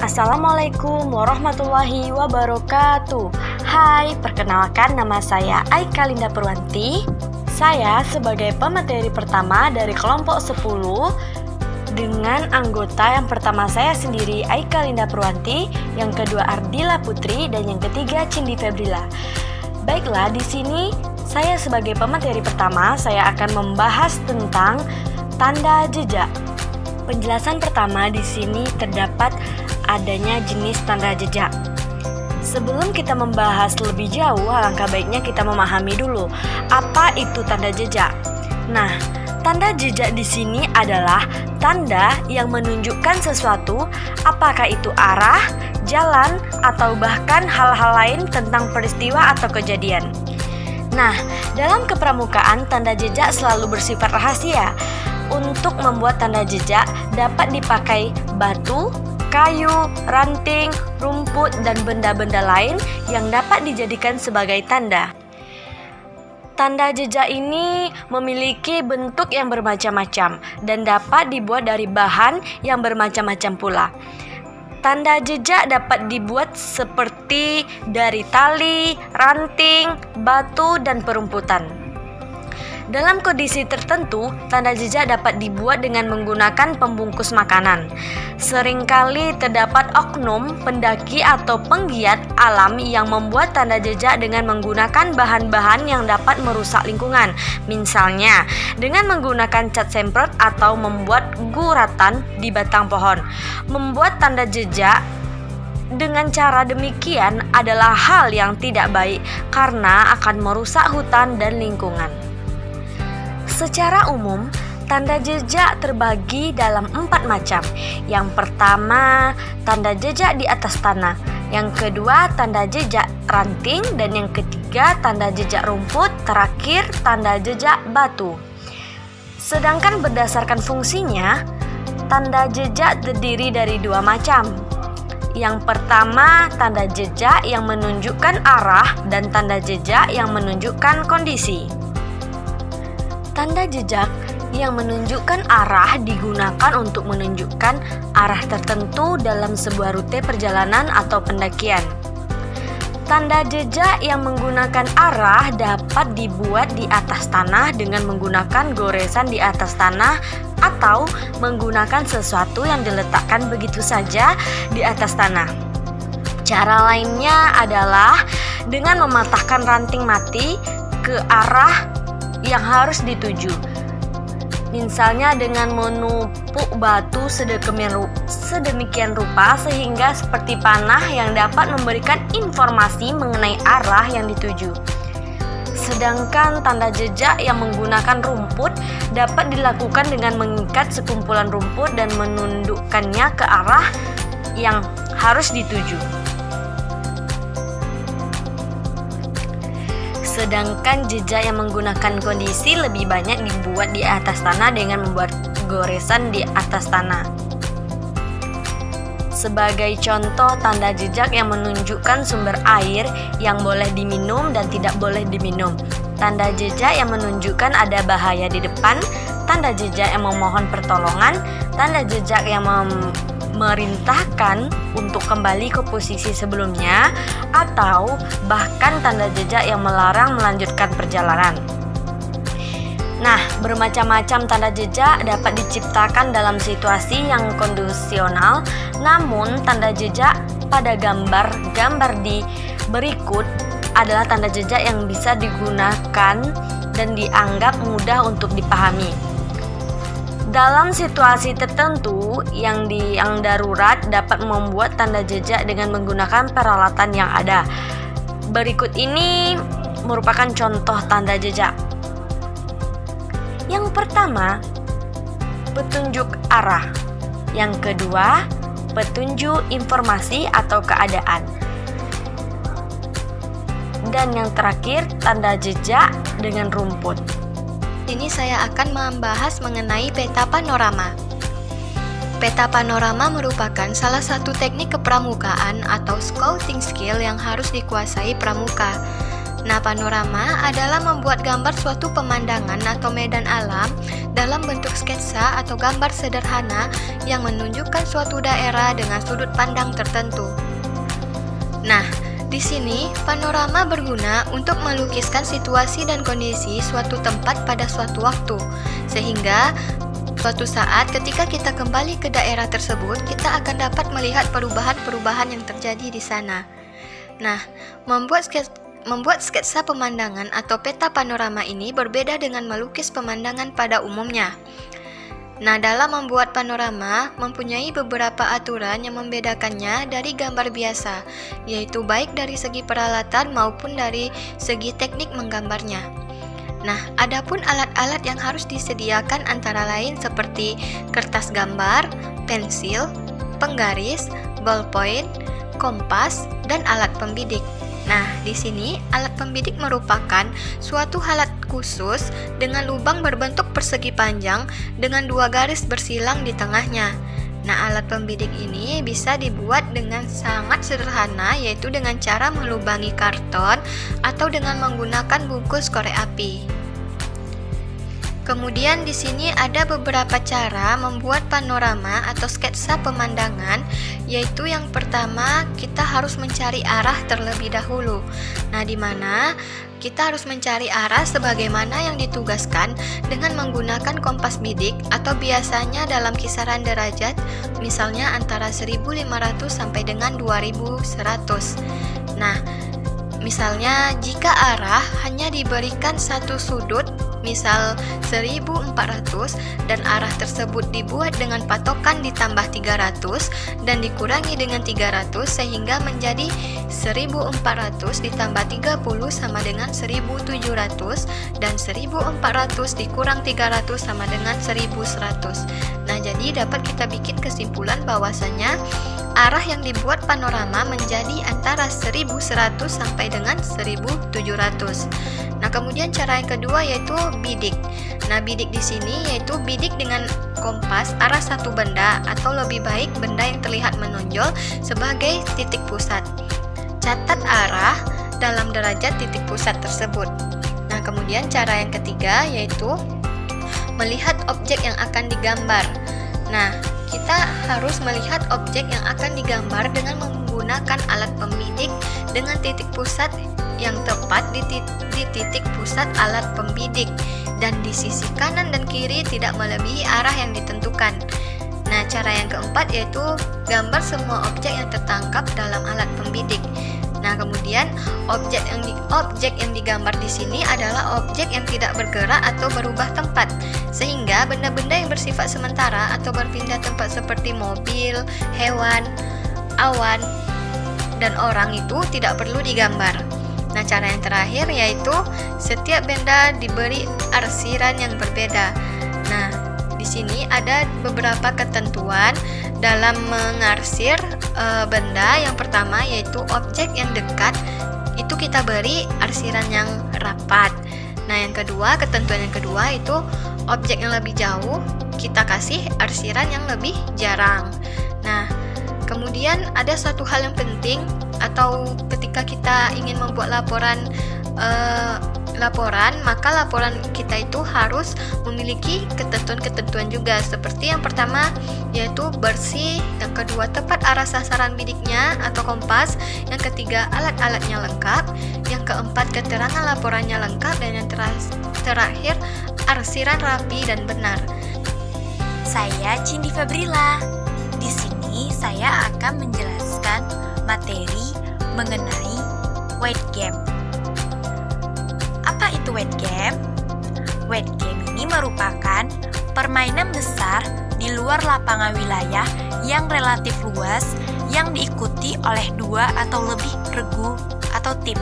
Assalamualaikum warahmatullahi wabarakatuh. Hai, perkenalkan nama saya Aika Linda Purwanti. Saya sebagai pemateri pertama dari kelompok 10 dengan anggota yang pertama saya sendiri Aika Linda Purwanti, yang kedua Ardila Putri, dan yang ketiga Cindy Febrila. Baiklah, di sini saya sebagai pemateri pertama saya akan membahas tentang tanda jejak. Penjelasan pertama di sini terdapat adanya jenis tanda jejak. Sebelum kita membahas lebih jauh, alangkah baiknya kita memahami dulu apa itu tanda jejak. Nah, tanda jejak di sini adalah tanda yang menunjukkan sesuatu, apakah itu arah, jalan, atau bahkan hal-hal lain tentang peristiwa atau kejadian. Nah, dalam kepramukaan, tanda jejak selalu bersifat rahasia. Untuk membuat tanda jejak dapat dipakai batu, kayu, ranting, rumput, dan benda-benda lain yang dapat dijadikan sebagai tanda. Tanda jejak ini memiliki bentuk yang bermacam-macam dan dapat dibuat dari bahan yang bermacam-macam pula. Tanda jejak dapat dibuat seperti dari tali, ranting, batu, dan perumputan. Dalam kondisi tertentu, tanda jejak dapat dibuat dengan menggunakan pembungkus makanan. Seringkali terdapat oknum, pendaki, atau penggiat alam yang membuat tanda jejak dengan menggunakan bahan-bahan yang dapat merusak lingkungan. Misalnya, dengan menggunakan cat semprot atau membuat guratan di batang pohon. Membuat tanda jejak dengan cara demikian adalah hal yang tidak baik karena akan merusak hutan dan lingkungan. Secara umum, tanda jejak terbagi dalam 4 macam. Yang pertama, tanda jejak di atas tanah. Yang kedua, tanda jejak ranting. Dan yang ketiga, tanda jejak rumput. Terakhir, tanda jejak batu. Sedangkan berdasarkan fungsinya, tanda jejak terdiri dari 2 macam. Yang pertama, tanda jejak yang menunjukkan arah dan tanda jejak yang menunjukkan kondisi. Tanda jejak yang menunjukkan arah digunakan untuk menunjukkan arah tertentu dalam sebuah rute perjalanan atau pendakian. Tanda jejak yang menggunakan arah dapat dibuat di atas tanah dengan menggunakan goresan di atas tanah atau menggunakan sesuatu yang diletakkan begitu saja di atas tanah. Cara lainnya adalah dengan mematahkan ranting mati ke arah yang harus dituju. Misalnya dengan menumpuk batu sedemikian rupa sehingga seperti panah yang dapat memberikan informasi mengenai arah yang dituju. Sedangkan tanda jejak yang menggunakan rumput dapat dilakukan dengan mengikat sekumpulan rumput dan menundukkannya ke arah yang harus dituju. Sedangkan jejak yang menggunakan kondisi lebih banyak dibuat di atas tanah dengan membuat goresan di atas tanah. Sebagai contoh, tanda jejak yang menunjukkan sumber air yang boleh diminum dan tidak boleh diminum. Tanda jejak yang menunjukkan ada bahaya di depan. Tanda jejak yang memohon pertolongan. Tanda jejak yang memerintahkan untuk kembali ke posisi sebelumnya, atau bahkan tanda jejak yang melarang melanjutkan perjalanan. Nah, bermacam-macam tanda jejak dapat diciptakan dalam situasi yang kondisional, namun tanda jejak pada gambar di berikut adalah tanda jejak yang bisa digunakan dan dianggap mudah untuk dipahami. Dalam situasi tertentu yang darurat dapat membuat tanda jejak dengan menggunakan peralatan yang ada. Berikut ini merupakan contoh tanda jejak. Yang pertama, petunjuk arah. Yang kedua, petunjuk informasi atau keadaan. Dan yang terakhir, tanda jejak dengan rumput. Ini saya akan membahas mengenai peta panorama. Peta panorama merupakan salah satu teknik kepramukaan atau scouting skill yang harus dikuasai pramuka. Nah, panorama adalah membuat gambar suatu pemandangan atau medan alam dalam bentuk sketsa atau gambar sederhana yang menunjukkan suatu daerah dengan sudut pandang tertentu. Nah, di sini panorama berguna untuk melukiskan situasi dan kondisi suatu tempat pada suatu waktu, sehingga suatu saat ketika kita kembali ke daerah tersebut, kita akan dapat melihat perubahan-perubahan yang terjadi di sana. Nah, membuat sketsa pemandangan atau peta panorama ini berbeda dengan melukis pemandangan pada umumnya. Nah, dalam membuat panorama mempunyai beberapa aturan yang membedakannya dari gambar biasa, yaitu baik dari segi peralatan maupun dari segi teknik menggambarnya. Nah, adapun alat-alat yang harus disediakan antara lain seperti kertas gambar, pensil, penggaris, ballpoint, kompas, dan alat pembidik. Nah, di sini alat pembidik merupakan suatu alat khusus dengan lubang berbentuk persegi panjang dengan 2 garis bersilang di tengahnya. Nah, alat pembidik ini bisa dibuat dengan sangat sederhana, yaitu dengan cara melubangi karton atau dengan menggunakan bungkus korek api. Kemudian di sini ada beberapa cara membuat panorama atau sketsa pemandangan, yaitu yang pertama kita harus mencari arah terlebih dahulu. Nah, di mana kita harus mencari arah sebagaimana yang ditugaskan dengan menggunakan kompas bidik atau biasanya dalam kisaran derajat, misalnya antara 1500 sampai dengan 2100. Nah, misalnya jika arah hanya diberikan satu sudut, misal 1400, dan arah tersebut dibuat dengan patokan ditambah 300 dan dikurangi dengan 300 sehingga menjadi 1400 ditambah 30 sama dengan 1700 dan 1400 dikurang 300 sama dengan 1100. Nah, jadi dapat kita bikin kesimpulan bahwasanya arah yang dibuat panorama menjadi antara 1100 sampai dengan 1700. Nah, kemudian cara yang kedua yaitu bidik. Nah, bidik di sini yaitu bidik dengan kompas arah satu benda atau lebih baik benda yang terlihat menonjol sebagai titik pusat. Catat arah dalam derajat titik pusat tersebut. Nah, kemudian cara yang ketiga yaitu melihat objek yang akan digambar. Nah, kita harus melihat objek yang akan digambar dengan menggunakan alat pembidik dengan titik pusat yang tepat di titik pusat alat pembidik dan di sisi kanan dan kiri tidak melebihi arah yang ditentukan. Nah, cara yang keempat yaitu gambar semua objek yang tertangkap dalam alat pembidik. Nah, kemudian objek yang digambar di sini adalah objek yang tidak bergerak atau berubah tempat, sehingga benda-benda yang bersifat sementara atau berpindah tempat seperti mobil, hewan, awan, dan orang itu tidak perlu digambar. Nah, cara yang terakhir yaitu setiap benda diberi arsiran yang berbeda. Nah, di sini ada beberapa ketentuan dalam mengarsir benda. Yang pertama yaitu objek yang dekat itu kita beri arsiran yang rapat. Nah, yang kedua, ketentuan yang kedua itu objek yang lebih jauh kita kasih arsiran yang lebih jarang. Nah, kemudian ada satu hal yang penting atau ketika kita ingin membuat laporan, maka laporan kita itu harus memiliki ketentuan-ketentuan juga. Seperti yang pertama yaitu bersih, yang kedua tepat arah sasaran bidiknya atau kompas, yang ketiga alat-alatnya lengkap, yang keempat keterangan laporannya lengkap, dan yang terakhir arsiran rapi dan benar. Saya Cindy Febrila. Di sini saya akan menjelaskan materi mengenai weight game. Apa itu weight game? Weight game ini merupakan permainan besar di luar lapangan wilayah yang relatif luas yang diikuti oleh 2 atau lebih regu atau tim.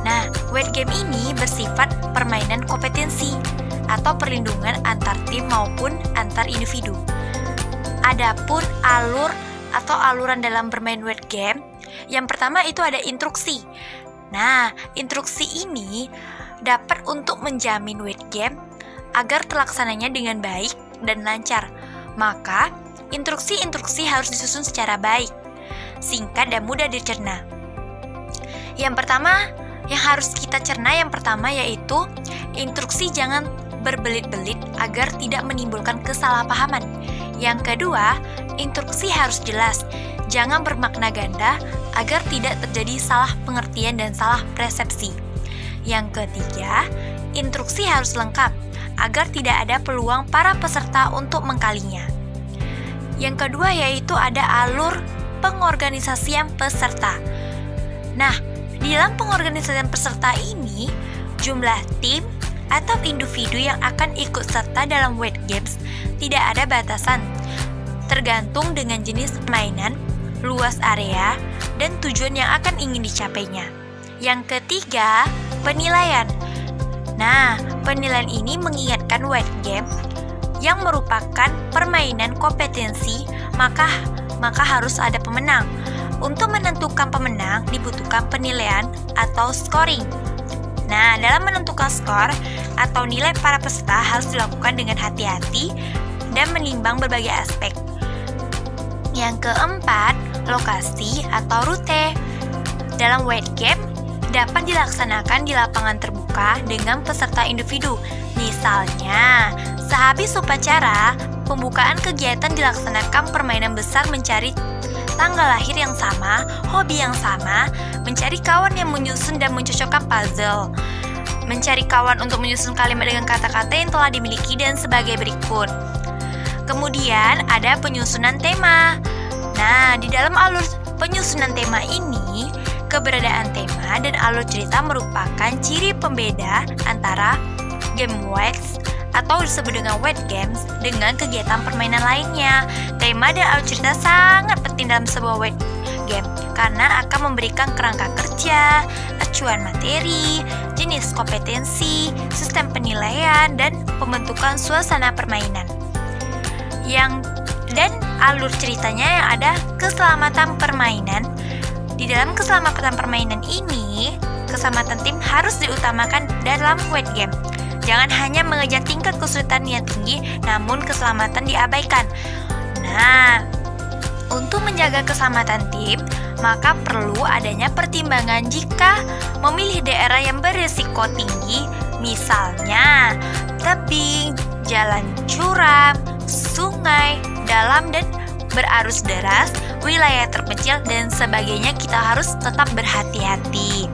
Nah, weight game ini bersifat permainan kompetensi atau perlindungan antar tim maupun antar individu. Adapun aluran dalam bermain weight game, yang pertama itu ada instruksi. Nah, instruksi ini dapat untuk menjamin weight game agar terlaksananya dengan baik dan lancar. Maka, instruksi-instruksi harus disusun secara baik, singkat dan mudah dicerna. Yang pertama, yang harus kita cerna yang pertama yaitu instruksi jangan berbelit-belit agar tidak menimbulkan kesalahpahaman. Yang kedua, instruksi harus jelas, jangan bermakna ganda agar tidak terjadi salah pengertian dan salah persepsi. Yang ketiga, instruksi harus lengkap agar tidak ada peluang para peserta untuk mengkalinya. Yang kedua yaitu ada alur pengorganisasian peserta. Nah, di dalam pengorganisasian peserta ini, jumlah tim atau individu yang akan ikut serta dalam Wet Games tidak ada batasan, tergantung dengan jenis permainan, luas area, dan tujuan yang akan ingin dicapainya. Yang ketiga, penilaian. Nah, penilaian ini mengingatkan Wet Game yang merupakan permainan kompetensi, maka harus ada pemenang. Untuk menentukan pemenang dibutuhkan penilaian atau scoring. Nah, dalam menentukan skor atau nilai para peserta harus dilakukan dengan hati-hati dan menimbang berbagai aspek. Yang keempat, lokasi atau rute. Dalam Wet Game dapat dilaksanakan di lapangan terbuka dengan peserta individu. Misalnya, sehabis upacara, pembukaan kegiatan dilaksanakan permainan besar mencari tanggal lahir yang sama, hobi yang sama, mencari kawan yang menyusun dan mencocokkan puzzle, mencari kawan untuk menyusun kalimat dengan kata-kata yang telah dimiliki dan sebagai berikut. Kemudian ada penyusunan tema. Nah, di dalam alur penyusunan tema ini, keberadaan tema dan alur cerita merupakan ciri pembeda antara game Wet atau disebut dengan Wet Games dengan kegiatan permainan lainnya. Tema dan alur cerita sangat penting dalam sebuah Wet Game karena akan memberikan kerangka kerja, acuan materi, jenis kompetensi, sistem penilaian, dan pembentukan suasana permainan. Dan alur ceritanya yang ada keselamatan permainan. Di dalam keselamatan permainan ini, keselamatan tim harus diutamakan dalam Wet Game. Jangan hanya mengejar tingkat kesulitan yang tinggi, namun keselamatan diabaikan. Nah, untuk menjaga keselamatan tim, maka perlu adanya pertimbangan jika memilih daerah yang berisiko tinggi, misalnya tebing, jalan curam, sungai, dalam dan berarus deras, wilayah terpencil, dan sebagainya. Kita harus tetap berhati-hati.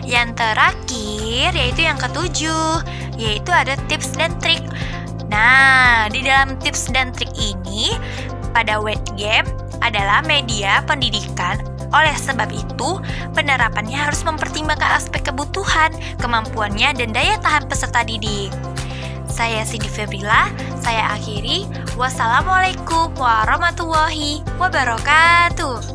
Yang terakhir yaitu yang ketujuh, yaitu ada tips dan trik. Nah, di dalam tips dan trik ini pada Wet Game adalah media pendidikan. Oleh sebab itu, penerapannya harus mempertimbangkan aspek kebutuhan, kemampuannya, dan daya tahan peserta didik. Saya Sidi Febrila, saya akhiri. Wassalamualaikum warahmatullahi wabarakatuh.